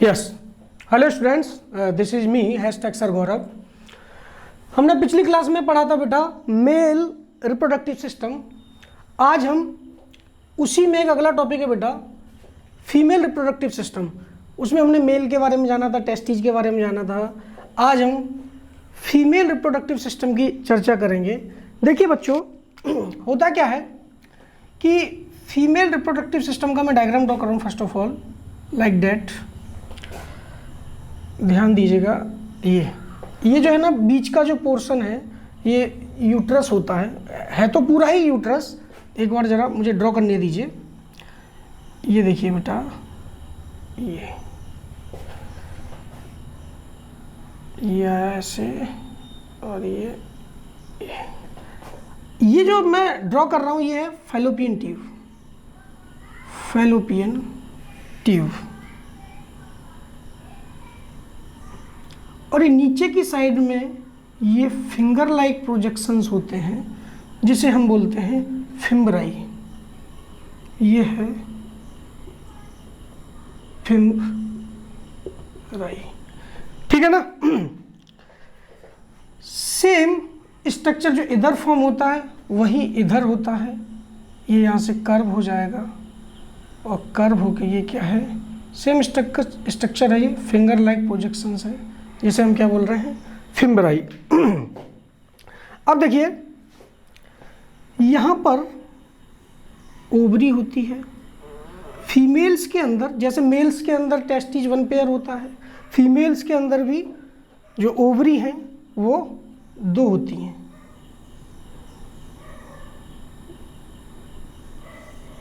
Yes, hello students, this is me #sir Gaurav. हमने पिछली class में पढ़ा था बेटा मेल रिप्रोडक्टिव सिस्टम। आज हम उसी में एक अगला टॉपिक है बेटा फीमेल रिप्रोडक्टिव सिस्टम। उसमें हमने मेल के बारे में जाना था, टेस्टिज के बारे में जाना था। आज हम फीमेल रिप्रोडक्टिव सिस्टम की चर्चा करेंगे। देखिए बच्चों, होता क्या है कि फीमेल रिप्रोडक्टिव सिस्टम का मैं डायग्राम ड्रॉ कर रहा हूँ first of all like that. ध्यान दीजिएगा, ये जो है ना बीच का जो पोर्शन है ये यूट्रस होता है तो पूरा ही यूट्रस। एक बार ज़रा मुझे ड्रॉ करने दीजिए। ये देखिए बेटा, ये ऐसे और ये जो मैं ड्रॉ कर रहा हूँ ये है फैलोपियन ट्यूब। फैलोपियन ट्यूब और ये नीचे की साइड में ये फिंगर लाइक प्रोजेक्शंस होते हैं जिसे हम बोलते हैं फिम्बराई। ये है फिम्बराई, ठीक है ना। सेम स्ट्रक्चर जो इधर फॉर्म होता है वही इधर होता है। ये यहाँ से कर्व हो जाएगा और कर्व होके ये क्या है, सेम स्ट्रक्चर है। ये फिंगर लाइक प्रोजेक्शंस है जिसे हम क्या बोल रहे हैं, फिम्बराई। अब देखिए यहाँ पर ओवरी होती है। फीमेल्स के अंदर, जैसे मेल्स के अंदर टेस्टिज 1 पेयर होता है, फीमेल्स के अंदर भी जो ओवरी हैं वो 2 होती हैं।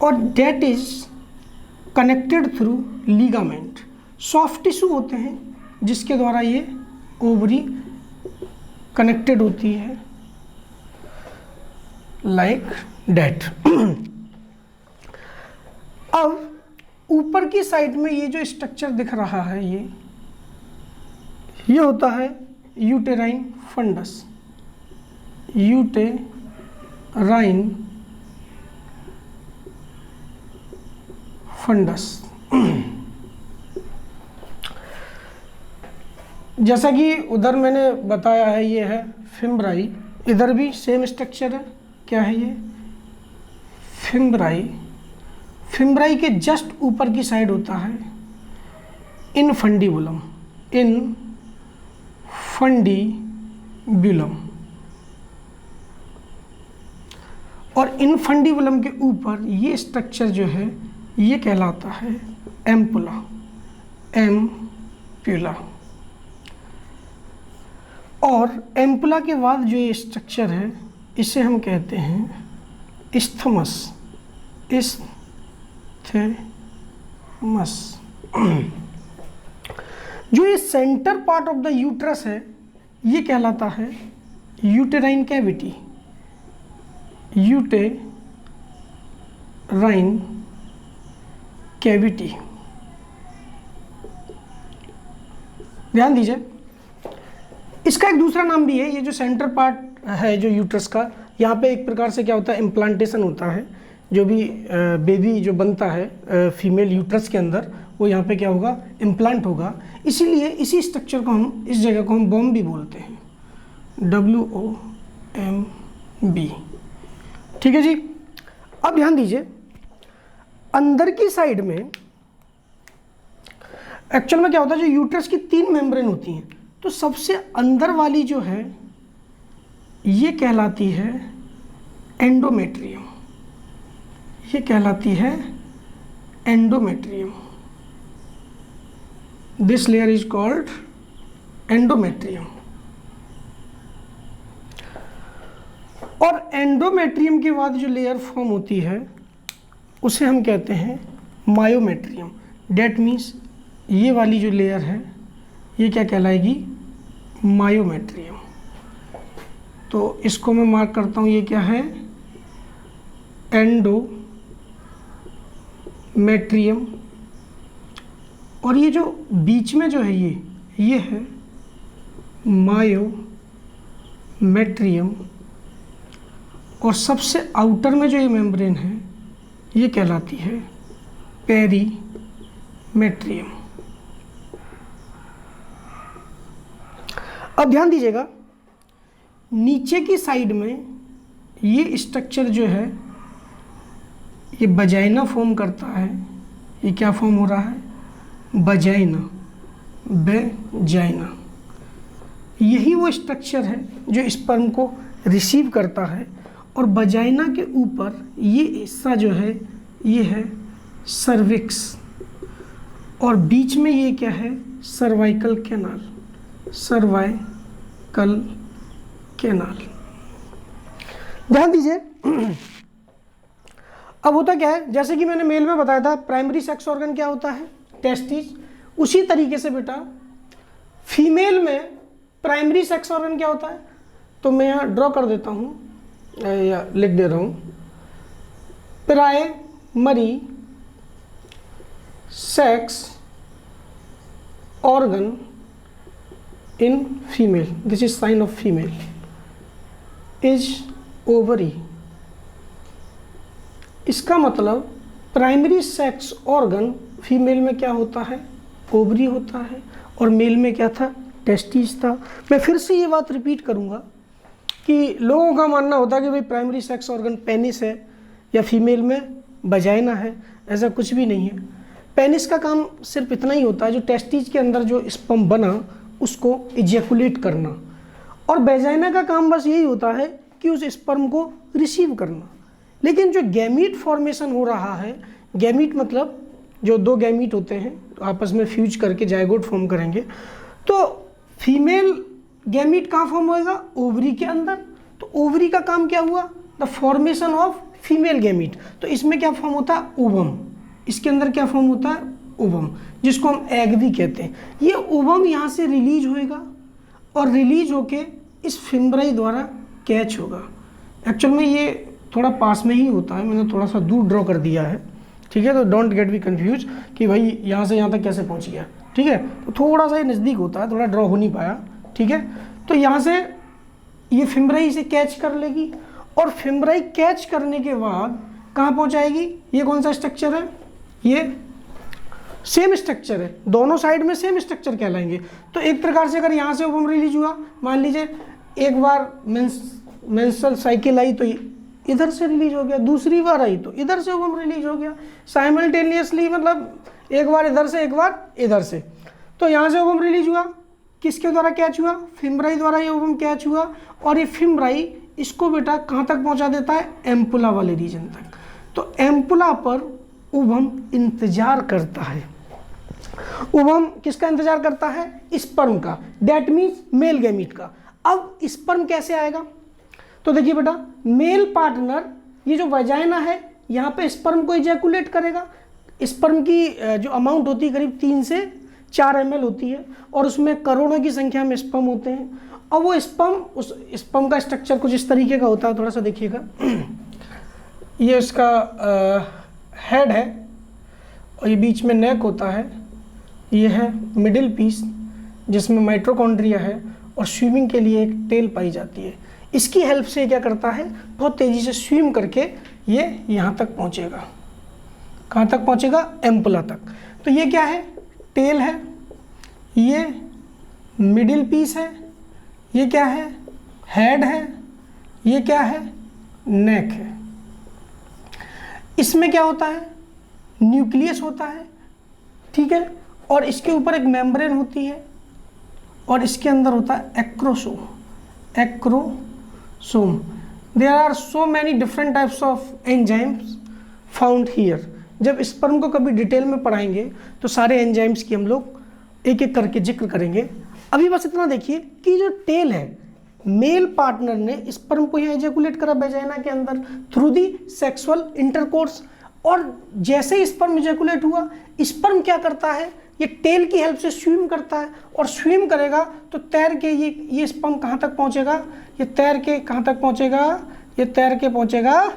और that is connected through ligament. Soft tissue होते हैं जिसके द्वारा ये ओवरी कनेक्टेड होती है लाइक डेट। अब ऊपर की साइड में ये जो स्ट्रक्चर दिख रहा है ये होता है यूटेराइन फंडस। Uterine funds. जैसा कि उधर मैंने बताया है ये है फिम्बराई, इधर भी सेम स्ट्रक्चर है। क्या है ये, फिम्बराई। फिम्बराई के जस्ट ऊपर की साइड होता है इनफंडिबुलम। इनफंडिबुलम और इनफंडिबुलम के ऊपर ये स्ट्रक्चर जो है ये कहलाता है एम्पुला। एम्पुला। और एम्पुला के बाद जो ये स्ट्रक्चर है इसे हम कहते हैं इस्थमस। इस्थमस। जो ये centre part of the uterus है ये कहलाता है यूटेराइन कैविटी। Uterine cavity. ध्यान दीजिए, इसका एक दूसरा नाम भी है। ये जो सेंटर पार्ट है जो यूट्रस का, यहाँ पे एक प्रकार से क्या होता है, इम्प्लांटेशन होता है। जो भी बेबी जो बनता है फीमेल यूट्रस के अंदर वो यहाँ पे क्या होगा, इम्प्लांट होगा। इसीलिए इसी स्ट्रक्चर को हम, इस जगह को हम वोम भी बोलते हैं। WOMB, ठीक है जी। अब ध्यान दीजिए, अंदर की साइड में एक्चुअल में क्या होता है, जो यूट्रस की 3 मेम्ब्रेन होती हैं, तो सबसे अंदर वाली जो है ये कहलाती है एंडोमेट्रियम। ये कहलाती है endometrium. This layer is called endometrium. और एंडोमेट्रियम के बाद जो लेयर फॉर्म होती है उसे हम कहते हैं मायोमेट्रियम। डेट मीन्स ये वाली जो लेयर है ये क्या कहलाएगी, मायोमेट्रियम। तो इसको मैं मार्क करता हूँ, ये क्या है, एंडोमेट्रियम। और ये जो बीच में जो है ये है मायोमेट्रियम। और सबसे आउटर में जो ये मेम्ब्रेन है ये कहलाती है मेट्रियम। अब ध्यान दीजिएगा, नीचे की साइड में ये स्ट्रक्चर जो है ये वजाइना फॉर्म करता है। ये क्या फॉर्म हो रहा है? Vagina, vagina. यही वो स्ट्रक्चर है जो स्पर्म को रिसीव करता है। और वजाइना के ऊपर ये हिस्सा जो है ये है सर्विक्स, और बीच में ये क्या है? Cervical canal, cervical canal. ध्यान दीजिए, अब होता क्या है, जैसे कि मैंने मेल में बताया था प्राइमरी सेक्स ऑर्गन क्या होता है? टेस्टिस। उसी तरीके से बेटा फीमेल में प्राइमरी सेक्स ऑर्गन क्या होता है? तो मैं यहाँ ड्रॉ कर देता हूँ या लिख दे रहा हूँ, primary sex organ in female, this is sine of female, is ovary. इसका मतलब प्राइमरी सेक्स ऑर्गन फीमेल में क्या होता है? ओवरी होता है, और मेल में क्या था? टेस्टिस था। मैं फिर से ये बात रिपीट करूंगा कि लोगों का मानना होता है कि भाई प्राइमरी सेक्स ऑर्गन पेनिस है या फीमेल में वजाइना है। ऐसा कुछ भी नहीं है। पेनिस का काम सिर्फ इतना ही होता है, जो टेस्टिस के अंदर जो स्पर्म बना उसको इजैकुलेट करना, और वजाइना का काम बस यही होता है कि उस स्पर्म को रिसीव करना। लेकिन जो गैमीट फॉर्मेशन हो रहा है, गैमीट मतलब जो दो गैमीट होते हैं आपस में फ्यूज करके जाइगोट फॉर्म करेंगे, तो फीमेल गैमीट कहाँ फॉर्म होएगा? ओवरी के अंदर। तो ओवरी का काम क्या हुआ? The formation of female gamete. तो इसमें क्या फॉर्म होता है? ओवम। इसके अंदर क्या फॉर्म होता है? ओवम, जिसको हम एग भी कहते हैं। ये ओवम यहाँ से रिलीज होएगा, और रिलीज होके इस फिम्ब्राई द्वारा कैच होगा। एक्चुअल में ये थोड़ा पास में ही होता है, मैंने थोड़ा सा दूर ड्रॉ कर दिया है, ठीक है? तो डोंट गेट बी कंफ्यूज कि भाई यहाँ से यहाँ तक कैसे पहुँच गया, ठीक है? तो थोड़ा सा ये नज़दीक होता है, थोड़ा ड्रॉ हो नहीं पाया, ठीक है? तो यहाँ से ये फिम्ब्राई इसे कैच कर लेगी, और फिम्ब्राई कैच करने के बाद कहाँ पहुँचाएगी? ये कौन सा स्ट्रक्चर है? ये सेम स्ट्रक्चर है, दोनों साइड में सेम स्ट्रक्चर कहलाएंगे। तो एक प्रकार से अगर यहाँ से ओवम रिलीज हुआ, मान लीजिए एक बार मेंस्ट्रुअल साइकिल आई तो इधर से रिलीज हो गया, दूसरी बार आई तो इधर से ओवम रिलीज हो गया, साइमल्टेनियसली, मतलब एक बार इधर से एक बार इधर से। तो यहाँ से ओवम रिलीज हुआ, किसके द्वारा कैच हुआ? फिम्ब्राई द्वारा ये ओवम कैच हुआ, और ये फिम्ब्राई इसको बेटा कहाँ तक पहुँचा देता है? एम्पुला वाले रीजन तक। तो एम्पुला पर ओवम इंतजार करता है। ओवम किसका इंतजार करता है? स्पर्म का, डेट मीन्स मेल गैमीट का। अब स्पर्म कैसे आएगा? तो देखिए बेटा, मेल पार्टनर ये जो वजाइना है यहाँ पे स्पर्म को इजैकुलेट करेगा। स्पर्म की जो अमाउंट होती है करीब 3 से 4 ml होती है, और उसमें करोड़ों की संख्या में स्पर्म होते हैं। और वो स्पर्म, उस स्पर्म का स्ट्रक्चर कुछ इस तरीके का होता है, थोड़ा सा देखिएगा। ये उसका हेड है, और ये बीच में नेक होता है, ये है मिडिल पीस जिसमें माइटोकॉन्ड्रिया है, और स्विमिंग के लिए एक टेल पाई जाती है। इसकी हेल्प से क्या करता है? बहुत तेज़ी से स्विम करके ये यहाँ तक पहुँचेगा। कहाँ तक पहुँचेगा? एम्पुला तक। तो ये क्या है? टेल है, ये मिडिल पीस है, ये क्या है? हेड है, ये क्या है? नेक है। इसमें क्या होता है? न्यूक्लियस होता है, ठीक है? और इसके ऊपर एक मेम्ब्रेन होती है, और इसके अंदर होता है acrosome. Acrosome. There are so many different types of enzymes found here. जब स्पर्म को कभी डिटेल में पढ़ाएंगे तो सारे एंजाइम्स की हम लोग एक एक करके जिक्र करेंगे। अभी बस इतना देखिए कि जो टेल है, मेल पार्टनर ने स्पर्म को यहाँ इजैकुलेट करा वेजाइना के अंदर थ्रू दी सेक्सुअल इंटरकोर्स, और जैसे ही स्पर्म इजैकुलेट हुआ, स्पर्म क्या करता है? ये टेल की हेल्प से स्विम करता है, और स्विम करेगा तो तैर के ये स्पर्म कहाँ तक पहुँचेगा? ये तैर के कहाँ तक पहुँचेगा? ये तैर के पहुँचेगा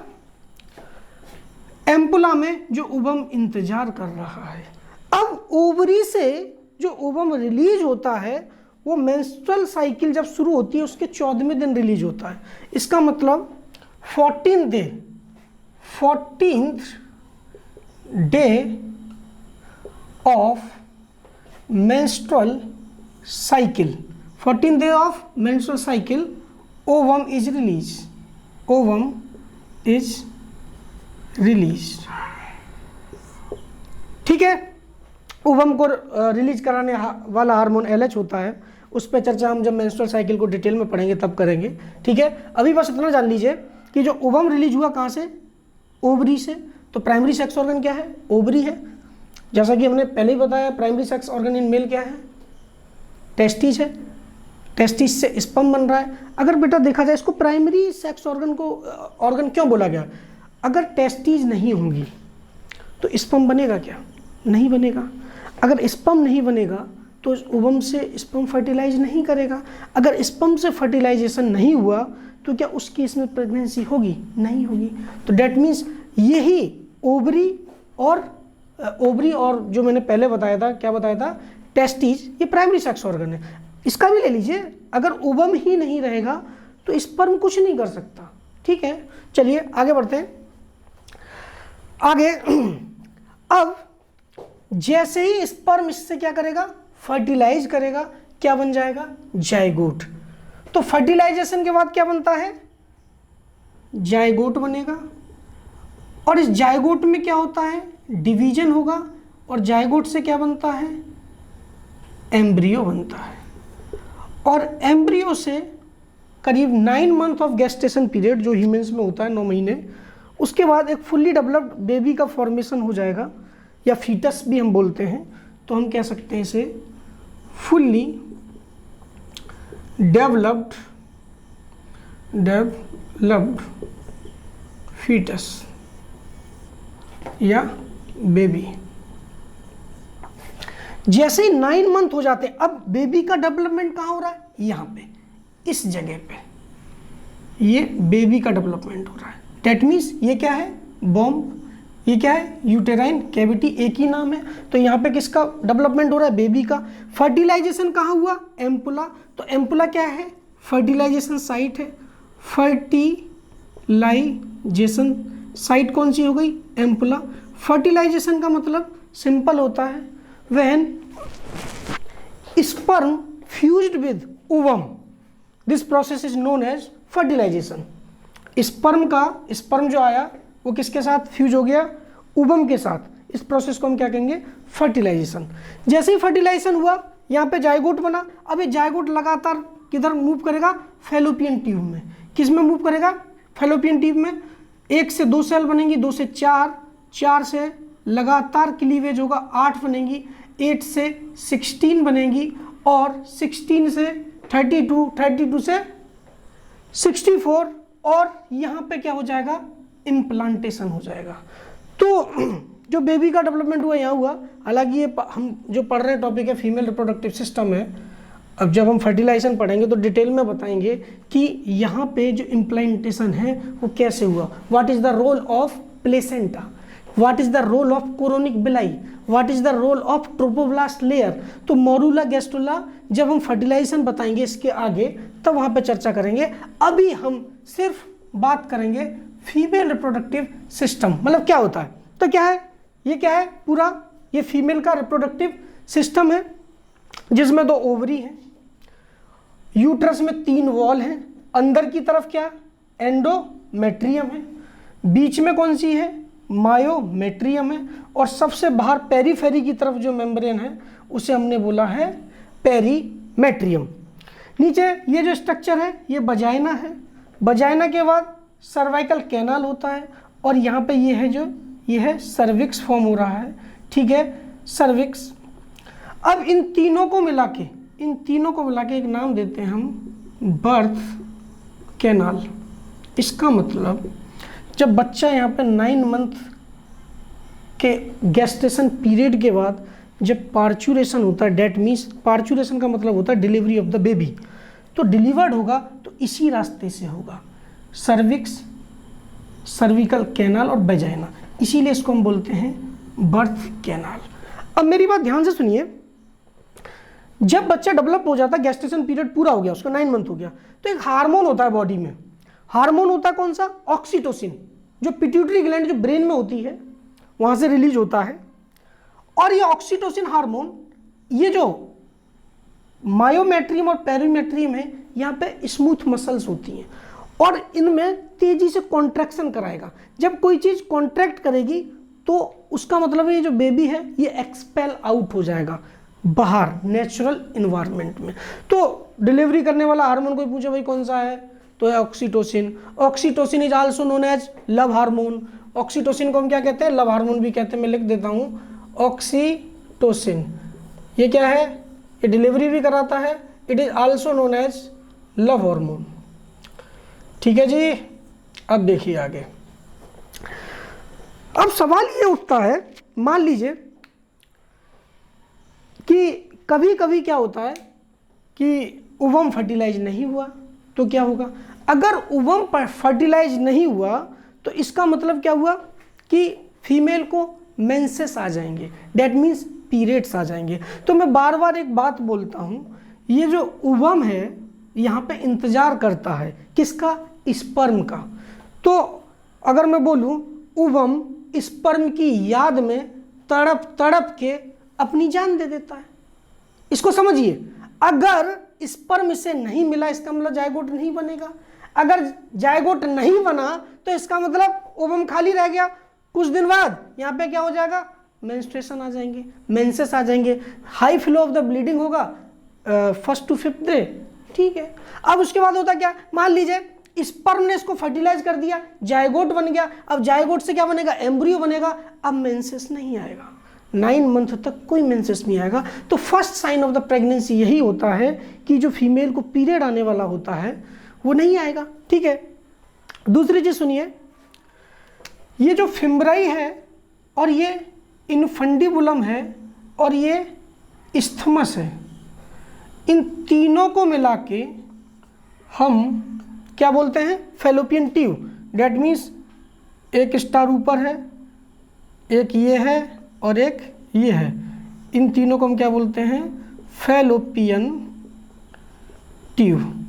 एम्पुला में, जो ओवम इंतजार कर रहा है। अब ओवरी से जो ओवम रिलीज होता है वो मेंस्ट्रुअल साइकिल जब शुरू होती है उसके 14वें दिन रिलीज होता है। इसका मतलब 14th day of menstrual cycle, 14th day of menstrual cycle, ovum is released. Ovum is released. ठीक है, ओवम को रिलीज कराने वाला हार्मोन LH होता है, उस पर चर्चा हम जब मेंस्ट्रुअल साइकिल को डिटेल में पढ़ेंगे तब करेंगे। ठीक है, अभी बस इतना जान लीजिए कि जो ओवम रिलीज हुआ कहाँ से, ओवरी से। तो प्राइमरी सेक्स ऑर्गन क्या है, ओवरी है। जैसा कि हमने पहले ही बताया, primary sex organ in male क्या है, टेस्टिस है। टेस्टिस से स्पर्म बन रहा है। अगर बेटा देखा जाए इसको प्राइमरी सेक्स ऑर्गन को ऑर्गन क्यों बोला गया, अगर टेस्टिस नहीं होंगी तो स्पर्म बनेगा क्या, नहीं बनेगा। अगर स्पर्म नहीं बनेगा तो ओवम से स्पर्म फर्टिलाइज नहीं करेगा। अगर स्पर्म से फर्टिलाइजेशन नहीं हुआ तो क्या उस केस में प्रेगनेंसी होगी, नहीं होगी। तो डेट मीन्स यही ओवरी और जो मैंने पहले बताया था, क्या बताया था, टेस्टिस, ये प्राइमरी सेक्स ऑर्गन है। इसका भी ले लीजिए, अगर ओवम ही नहीं रहेगा तो स्पर्म कुछ नहीं कर सकता। ठीक है, चलिए आगे बढ़ते हैं। आगे अब जैसे ही स्पर्म इससे क्या करेगा, फर्टिलाइज करेगा, क्या बन जाएगा, जाइगोट। तो फर्टिलाइजेशन के बाद क्या बनता है, जाइगोट बनेगा। और इस जाइगोट में क्या होता है, डिवीजन होगा, और जाइगोट से क्या बनता है, एम्ब्रियो बनता है। और एम्ब्रियो से करीब 9 मंथ ऑफ गेस्टेशन पीरियड जो ह्यूमंस में होता है, 9 महीने, उसके बाद एक फुल्ली डेवलप्ड बेबी का फॉर्मेशन हो जाएगा, या फीटस भी हम बोलते हैं। तो हम कह सकते हैं इसे फुल्ली डेवलप्ड फीटस या बेबी। जैसे ही 9 मंथ हो जाते हैं, अब बेबी का डेवलपमेंट कहाँ हो रहा है, यहाँ पे, इस जगह पे ये बेबी का डेवलपमेंट हो रहा है। डेट मीन्स ये क्या है, बॉम्ब, ये क्या है, यूटेराइन कैविटी, एक ही नाम है। तो यहाँ पे किसका डेवलपमेंट हो रहा है, बेबी का। फर्टिलाइजेशन कहाँ हुआ, एम्पुला। तो एम्पुला क्या है, फर्टिलाइजेशन साइट है। फर्टिलाइजेशन साइट कौन सी हो गई, एम्पुला। फर्टिलाइजेशन का मतलब सिंपल होता है, when sperm fused with ovum, this process is known as fertilization. Sperm जो आया वो किसके साथ फ्यूज हो गया, ओवम के साथ। इस प्रोसेस को हम क्या कहेंगे, फर्टिलाइजेशन। जैसे ही फर्टिलाइजेशन हुआ, यहाँ पे जाइगोट बना। अब ये जाइगोट लगातार किधर मूव करेगा, फैलोपियन ट्यूब में। किस में मूव करेगा, फैलोपियन ट्यूब में। 1 से 2 सेल बनेंगी, 2 से 4, 4 से लगातार क्लीवेज होगा, 8 बनेंगी, 8 से 16 बनेंगी, और 16 से 32, 32 से 64, और यहाँ पे क्या हो जाएगा, इम्प्लांटेशन हो जाएगा। तो जो बेबी का डेवलपमेंट हुआ यहाँ हुआ। हालांकि ये हम जो पढ़ रहे हैं टॉपिक है फीमेल रिप्रोडक्टिव सिस्टम है। अब जब हम फर्टिलाइजेशन पढ़ेंगे तो डिटेल में बताएंगे कि यहाँ पे जो इम्प्लांटेशन है वो कैसे हुआ, what is the role of placenta, what is the role of chorionic villi, what is the role of trophoblast layer. तो मोरूला गैस्ट्रुला जब हम फर्टिलाइजेशन बताएंगे इसके आगे, तब वहाँ पे चर्चा करेंगे। अभी हम सिर्फ बात करेंगे फीमेल रिप्रोडक्टिव सिस्टम, मतलब क्या होता है। तो क्या है, ये क्या है, पूरा ये फीमेल का रिप्रोडक्टिव सिस्टम है, जिसमें 2 ओवरी हैं, यूट्रस में 3 वॉल हैं, अंदर की तरफ क्या, एंडोमेट्रियम है, बीच में कौन सी है, मायोमेट्रियम है, और सबसे बाहर पेरीफेरी की तरफ जो मेम्ब्रेन है उसे हमने बोला है पेरीमेट्रियम। नीचे ये जो स्ट्रक्चर है ये वजाइना है। वजाइना के बाद सर्वाइकल कैनाल होता है, और यहाँ पे ये है जो ये है सर्विक्स फॉर्म हो रहा है। ठीक है, सर्विक्स। अब इन तीनों को मिला के एक नाम देते हैं हम बर्थ कैनाल। इसका मतलब जब बच्चा यहाँ पे 9 मंथ के गेस्टेशन पीरियड के बाद जब पार्चुरेशन होता है, डेट मीन्स पार्चुरेशन का मतलब होता है डिलीवरी ऑफ द बेबी, तो डिलीवर्ड होगा तो इसी रास्ते से होगा, सर्विक्स, सर्विकल कैनाल और वेजाइना, इसीलिए इसको हम बोलते हैं बर्थ कैनाल। अब मेरी बात ध्यान से सुनिए, जब बच्चा डेवलप हो जाता है, गेस्टेशन पीरियड पूरा हो गया, उसका 9 मंथ हो गया, तो एक हार्मोन होता है बॉडी में। हार्मोन होता है कौन सा, ऑक्सीटोसिन, जो पिट्यूटरी ग्लैंड जो ब्रेन में होती है वहाँ से रिलीज होता है। और ये ऑक्सीटोसिन हार्मोन, ये जो मायोमेट्रियम और पेरिमेट्रियम है, यहाँ पे स्मूथ मसल्स होती हैं और इनमें तेजी से कॉन्ट्रैक्शन कराएगा। जब कोई चीज़ कॉन्ट्रैक्ट करेगी तो उसका मतलब ये जो बेबी है ये एक्सपेल आउट हो जाएगा बाहर नेचुरल इन्वायरमेंट में। तो डिलीवरी करने वाला हार्मोन कोई पूछे भाई कौन सा है, तो है oxytocin. Oxytocin is also known as love hormone. Oxytocin को हम क्या कहते हैं, लव हार्मोन भी कहते हैं। मैं लिख देता हूँ ऑक्सीटोसिन, ये क्या है, ये डिलीवरी भी कराता है। It is also known as love hormone. ठीक है जी, अब देखिए आगे। अब सवाल ये उठता है, मान लीजिए कि कभी कभी क्या होता है कि ओवम फर्टिलाइज नहीं हुआ, तो क्या होगा। अगर ओवम फर्टिलाइज नहीं हुआ तो इसका मतलब क्या हुआ कि फीमेल को मेंसेस आ जाएंगे, दैट मीन्स पीरियड्स आ जाएंगे। तो मैं बार बार एक बात बोलता हूँ, ये जो ओवम है यहाँ पे इंतजार करता है किसका, स्पर्म का। तो अगर मैं बोलूँ ओवम स्पर्म की याद में तड़प तड़प के अपनी जान दे देता है, इसको समझिए। अगर स्पर्म इसे नहीं मिला इसका मतलब जायगोट नहीं बनेगा। अगर जायगोट नहीं बना तो इसका मतलब ओवम खाली रह गया। कुछ दिन बाद यहाँ पे क्या हो जाएगा, मेंस्ट्रुएशन आ जाएंगे, मेंसेस आ जाएंगे, high flow of the bleeding होगा 1st to 5th डे। ठीक है, अब उसके बाद होता क्या, मान लीजिए स्पर्म ने इसको फर्टिलाइज कर दिया, जायगोट बन गया। अब जायगोट से क्या बनेगा, एम्ब्रियो बनेगा। अब मेंसेस नहीं आएगा, 9 मंथ तक कोई मेंसेस नहीं आएगा। तो first sign of the pregnancy यही होता है कि जो फीमेल को पीरियड आने वाला होता है वो नहीं आएगा। ठीक है, दूसरी चीज सुनिए, ये जो फिम्ब्राई है और ये इनफंडिबुलम है और ये इस्थमस है, इन तीनों को मिला के हम क्या बोलते हैं, फैलोपियन ट्यूब। डेट मीन्स एक स्टार ऊपर है, एक ये है और एक ये है, इन तीनों को हम क्या बोलते हैं, फैलोपियन ट्यूब।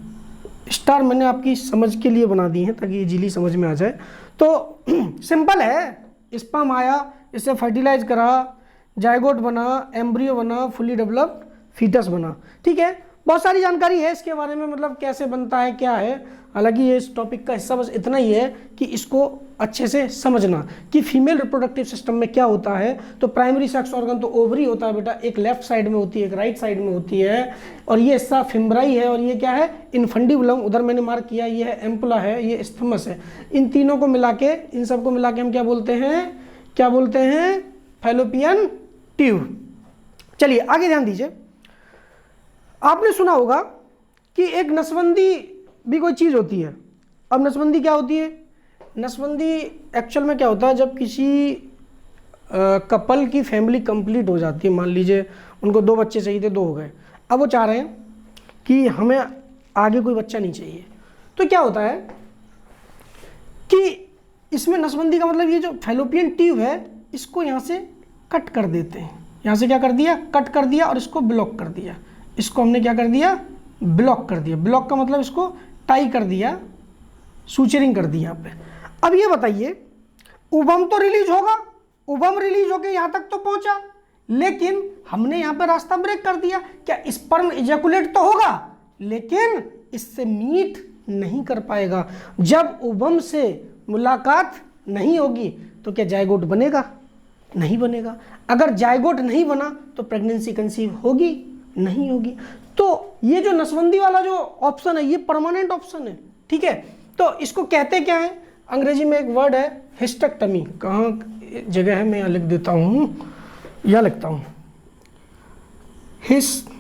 स्टार मैंने आपकी समझ के लिए बना दी है ताकि इजीली समझ में आ जाए। तो सिंपल है, स्पर्म आया, इससे फर्टिलाइज करा, जायगोट बना, एम्ब्रियो बना, फुली डेवलप्ड फीटस बना। ठीक है, बहुत सारी जानकारी है इसके बारे में, मतलब कैसे बनता है क्या है। हालांकि ये इस टॉपिक का हिस्सा बस इतना ही है कि इसको अच्छे से समझना कि फीमेल रिप्रोडक्टिव सिस्टम में क्या होता है। तो प्राइमरी सेक्स ऑर्गन तो ओवरी होता है बेटा, एक लेफ्ट साइड में होती है, एक राइट साइड में होती है। और ये हिस्सा फिम्ब्राई है और ये क्या है, इनफंडिबुलम, उधर मैंने मार्क किया, ये है एम्पुला है, ये इस्थमस है। इन तीनों को मिला के, इन सबको मिला के हम क्या बोलते हैं, क्या बोलते हैं, फैलोपियन ट्यूब। चलिए आगे ध्यान दीजिए। आपने सुना होगा कि एक नसबंदी भी कोई चीज़ होती है। अब नसबंदी क्या होती है, नसबंदी एक्चुअल में क्या होता है, जब किसी कपल की फैमिली कंप्लीट हो जाती है, मान लीजिए उनको 2 बच्चे चाहिए थे, 2 हो गए, अब वो चाह रहे हैं कि हमें आगे कोई बच्चा नहीं चाहिए। तो क्या होता है कि इसमें नसबंदी का मतलब ये जो फैलोपियन ट्यूब है इसको यहाँ से कट कर देते हैं। यहाँ से क्या कर दिया, कट कर दिया और इसको ब्लॉक कर दिया। इसको हमने क्या कर दिया, ब्लॉक कर दिया। ब्लॉक का मतलब इसको टाई कर दिया, सूचरिंग कर दी यहाँ पे। अब ये बताइए, ओवम तो रिलीज होगा, ओवम रिलीज होके यहाँ तक तो पहुंचा, लेकिन हमने यहाँ पे रास्ता ब्रेक कर दिया। क्या स्पर्म इजैकुलेट तो होगा लेकिन इससे मीट नहीं कर पाएगा। जब ओवम से मुलाकात नहीं होगी तो क्या जायगोट बनेगा, नहीं बनेगा। अगर जायगोट नहीं बना तो प्रेगनेंसी कंसीव होगी, नहीं होगी। तो ये जो नसबंदी वाला जो ऑप्शन है ये परमानेंट ऑप्शन है। ठीक है, तो इसको कहते क्या है, अंग्रेजी में एक वर्ड है हिस्टेक्टमी। कहाँ जगह है, मैं यहाँ लिख देता हूँ, यहाँ लिखता हूँ हिस्टेरेक्टमी।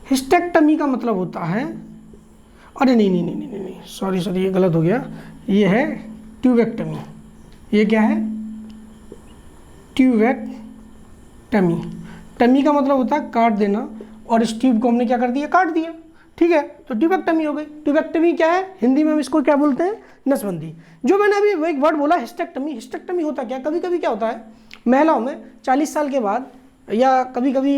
हिस्टेक्टमी का मतलब होता है, अरे नहीं, सॉरी ये गलत हो गया, ये है ट्यूबेक्टमी। ये क्या है, ट्यूबेक्टमी। टमी का मतलब होता है काट देना, और इस ट्यूब को हमने क्या कर दिया, काट दिया। ठीक है, तो ट्यूबेक्टमी हो गई। ट्यूबेक्टमी क्या है, हिंदी में हम इसको क्या बोलते हैं, नसबंदी। जो मैंने अभी वो एक वर्ड बोला हिस्टेक्टमी, हिस्टेक्टमी होता क्या, कभी कभी क्या होता है महिलाओं में 40 साल के बाद, या कभी कभी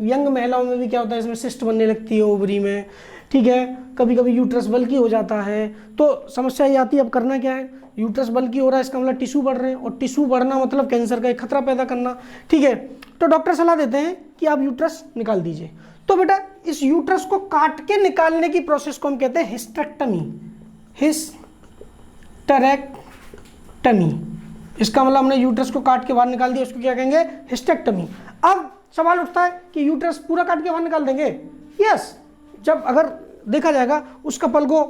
यंग महिलाओं में भी क्या होता है, इसमें सिस्ट बनने लगती है ओवरी में, ठीक है। कभी कभी यूट्रस बल्की हो जाता है, तो समस्या ये आती है अब करना क्या है, यूट्रस बल्की हो रहा है इसका मतलब टिश्यू बढ़ रहे हैं, और टिश्यू बढ़ना मतलब कैंसर का एक खतरा पैदा करना, ठीक है। तो डॉक्टर सलाह देते हैं कि आप यूट्रस निकाल दीजिए। तो बेटा इस यूट्रस को काट के निकालने की प्रोसेस को हम कहते हैं हिस्टेक्टमी, हिस्टेरेक्टमी। इसका मतलब हमने यूट्रस को काट के बाहर निकाल दिया, उसको क्या कहेंगे, हिस्टेक्टमी। अब सवाल उठता है कि यूट्रस पूरा काट के बाहर निकाल देंगे? यस, जब अगर देखा जाएगा उस कपल को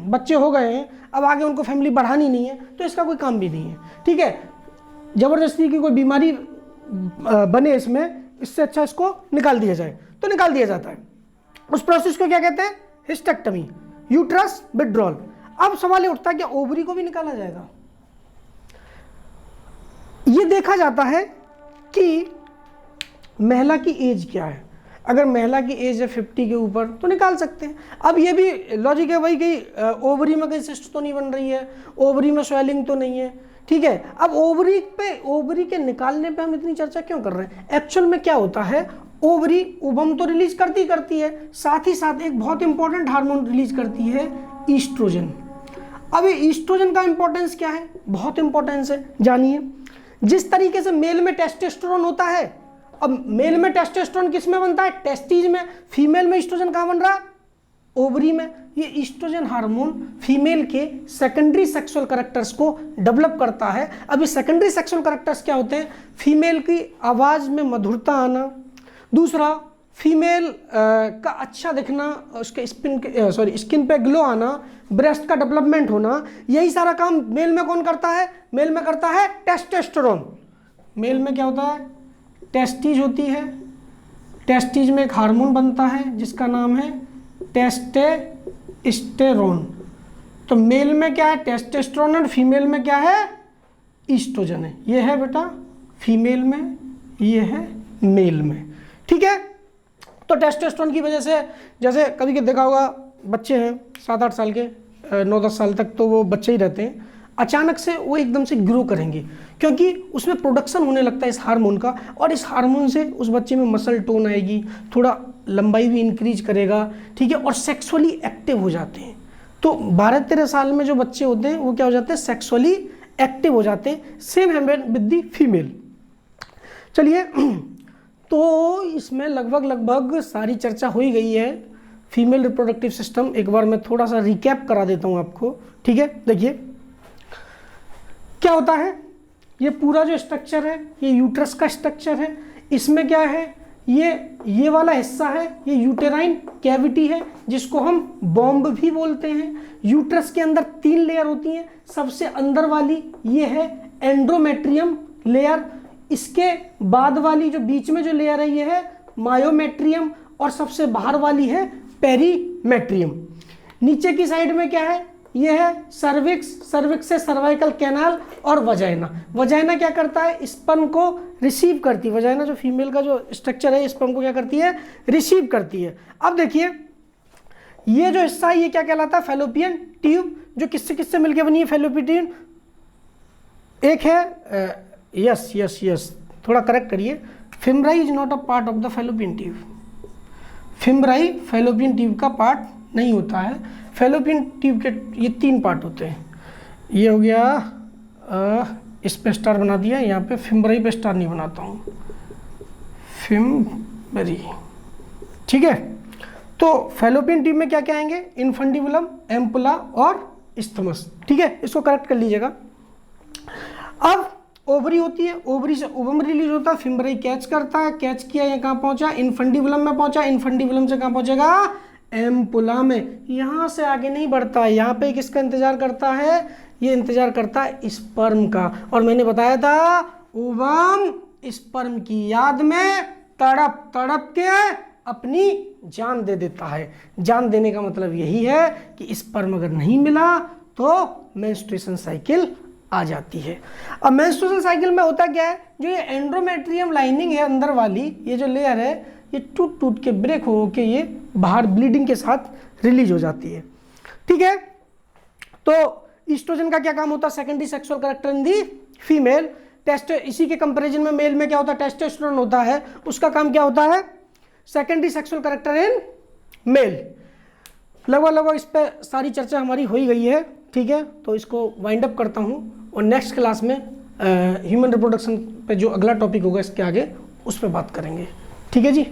बच्चे हो गए हैं, अब आगे उनको फैमिली बढ़ानी नहीं है, तो इसका कोई काम भी नहीं है, ठीक है। जबरदस्ती की कोई बीमारी बने इसमें, इससे अच्छा इसको निकाल दिया जाए, तो निकाल दिया जाता है। उस प्रोसेस को क्या कहते हैं, हिस्टेक्टमी, यूट्रस विड्रॉल। अब सवाल ये उठता है कि ओवरी को भी निकाला जाएगा? ये देखा जाता है कि महिला की एज क्या है। अगर महिला की एज है 50 के ऊपर तो निकाल सकते हैं। अब ये भी लॉजिक है भाई कि ओवरी में कहीं सिस्ट तो नहीं बन रही है, ओवरी में स्वेलिंग तो नहीं है, ठीक है। अब ओवरी के निकालने पे हम इतनी चर्चा क्यों कर रहे हैं? एक्चुअल में क्या होता है, ओवरी उबम तो रिलीज करती है, साथ ही साथ एक बहुत इंपॉर्टेंट हार्मोन रिलीज करती है, ईस्ट्रोजन। अब ये ईस्ट्रोजन का इंपॉर्टेंस क्या है, बहुत इंपॉर्टेंस है, जानिए। जिस तरीके से मेल में टेस्टोस्टेरोन होता है, अब मेल में टेस्टोस्टेरोन किस में बनता है, टेस्टिज में। फीमेल में ईस्ट्रोजन कहाँ बन रहा है, ओवरी में। ये ईस्ट्रोजन हार्मोन फीमेल के सेकेंडरी सेक्सुअल कैरेक्टर्स को डेवलप करता है। अब ये सेकेंडरी सेक्सुअल कैरेक्टर्स क्या होते हैं, फीमेल की आवाज में मधुरता आना, दूसरा फीमेल का अच्छा दिखना, उसके स्किन पे ग्लो आना, ब्रेस्ट का डेवलपमेंट होना, यही सारा काम मेल में कौन करता है, मेल में करता है टेस्टोस्टेरोन। मेल में क्या होता है, टेस्टिज होती है, टेस्टिज में एक हार्मोन बनता है जिसका नाम है टेस्टेस्टेरोन। तो मेल में क्या है, टेस्टोस्टेरोन, और फीमेल में क्या है, ईस्ट्रोजन है। ये है बेटा फीमेल में, ये है मेल में, ठीक है। तो टेस्टोस्टेरोन की वजह से, जैसे कभी देखा होगा बच्चे हैं 7-8 साल के, 9-10 साल तक तो वो बच्चे ही रहते हैं, अचानक से वो एकदम से ग्रो करेंगे क्योंकि उसमें प्रोडक्शन होने लगता है इस हार्मोन का, और इस हार्मोन से उस बच्चे में मसल टोन आएगी, थोड़ा लंबाई भी इंक्रीज करेगा, ठीक है, और सेक्सुअली एक्टिव हो जाते हैं। तो 12-13 साल में जो बच्चे होते हैं वो क्या हो जाते हैं, सेक्सुअली एक्टिव हो जाते हैं। सेम है विद दी फीमेल। चलिए, तो इसमें लगभग सारी चर्चा हो ही गई है। फीमेल रिप्रोडक्टिव सिस्टम एक बार मैं थोड़ा सा रिकैप करा देता हूँ आपको, ठीक है। देखिए क्या होता है, ये पूरा जो स्ट्रक्चर है ये यूट्रस का स्ट्रक्चर है। इसमें क्या है, ये वाला हिस्सा है, ये यूटेराइन कैविटी है जिसको हम बॉम्ब भी बोलते हैं। यूट्रस के अंदर 3 लेयर होती हैं। सबसे अंदर वाली ये है एंड्रोमेट्रियम लेयर, इसके बाद वाली जो बीच में जो लेयर है ये है मायोमेट्रियम, और सबसे बाहर वाली है पेरीमेट्रियम। नीचे की साइड में क्या है, ये है सर्विक्स, सर्विक्स से सर्वाइकल कैनाल, और वजाइना। वजाइना क्या करता है, स्पर्म को रिसीव करती है। वजाइना जो फीमेल का जो स्ट्रक्चर है, स्पर्म को क्या करती है, रिसीव करती है। अब देखिए ये जो हिस्सा है ये क्या कहलाता है, फैलोपियन ट्यूब, जो किससे किससे मिलकर बनी है फैलोपियन ट्यूब। एक है यस थोड़ा करेक्ट करिए, fimbriae is not a part of the fallopian tube. Fimbriae fallopian tube का पार्ट नहीं होता है। फैलोपियन ट्यूब के ये 3 पार्ट होते हैं। ये हो गया, इस पे स्टार बना दिया, यहाँ पे फिमराई पे स्टार नहीं बनाता हूँ, फिमरी, ठीक है। तो फैलोपियन ट्यूब में क्या क्या आएंगे, इनफंडिबुलम, एम्पुला और इस्थमस, ठीक है, इसको करेक्ट कर लीजिएगा। अब ओवरी होती है, ओवरी से ओवम रिलीज होता है, फिमराई कैच करता है, कैच किया, ये कहाँ पहुंचा, इनफंडिबुलम में पहुंचा, इनफंडिबुलम से कहाँ पहुंचेगा, एम्पुला में। यहाँ से आगे नहीं बढ़ता है, यहाँ पे किसका इंतजार करता है, ये इंतजार करता है स्पर्म का। और मैंने बताया था ओवम स्पर्म की याद में तड़प तड़प के अपनी जान दे देता है। जान देने का मतलब यही है कि स्पर्म अगर नहीं मिला तो मेंस्ट्रुएशन साइकिल आ जाती है। अब मेंस्ट्रुएशन साइकिल में होता क्या है, जो ये एंड्रोमेट्रियम लाइनिंग है अंदर वाली, ये जो लेयर है ये टूट टूट के ब्रेक हो के ये बाहर ब्लीडिंग के साथ रिलीज हो जाती है, ठीक है। तो ईस्ट्रोजन का क्या काम होता है, सेकेंडरी सेक्सुअल कैरेक्टर इन दी फीमेल। इसी के कंपैरिजन में मेल में क्या होता है, टेस्टोस्टेरोन होता है, उसका काम क्या होता है, secondary sexual character in male. लगभग इस पर सारी चर्चा हमारी हो ही गई है, ठीक है। तो इसको वाइंड अप करता हूँ और नेक्स्ट क्लास में ह्यूमन रिप्रोडक्शन पे जो अगला टॉपिक होगा इसके आगे उस पर बात करेंगे, ठीक है जी।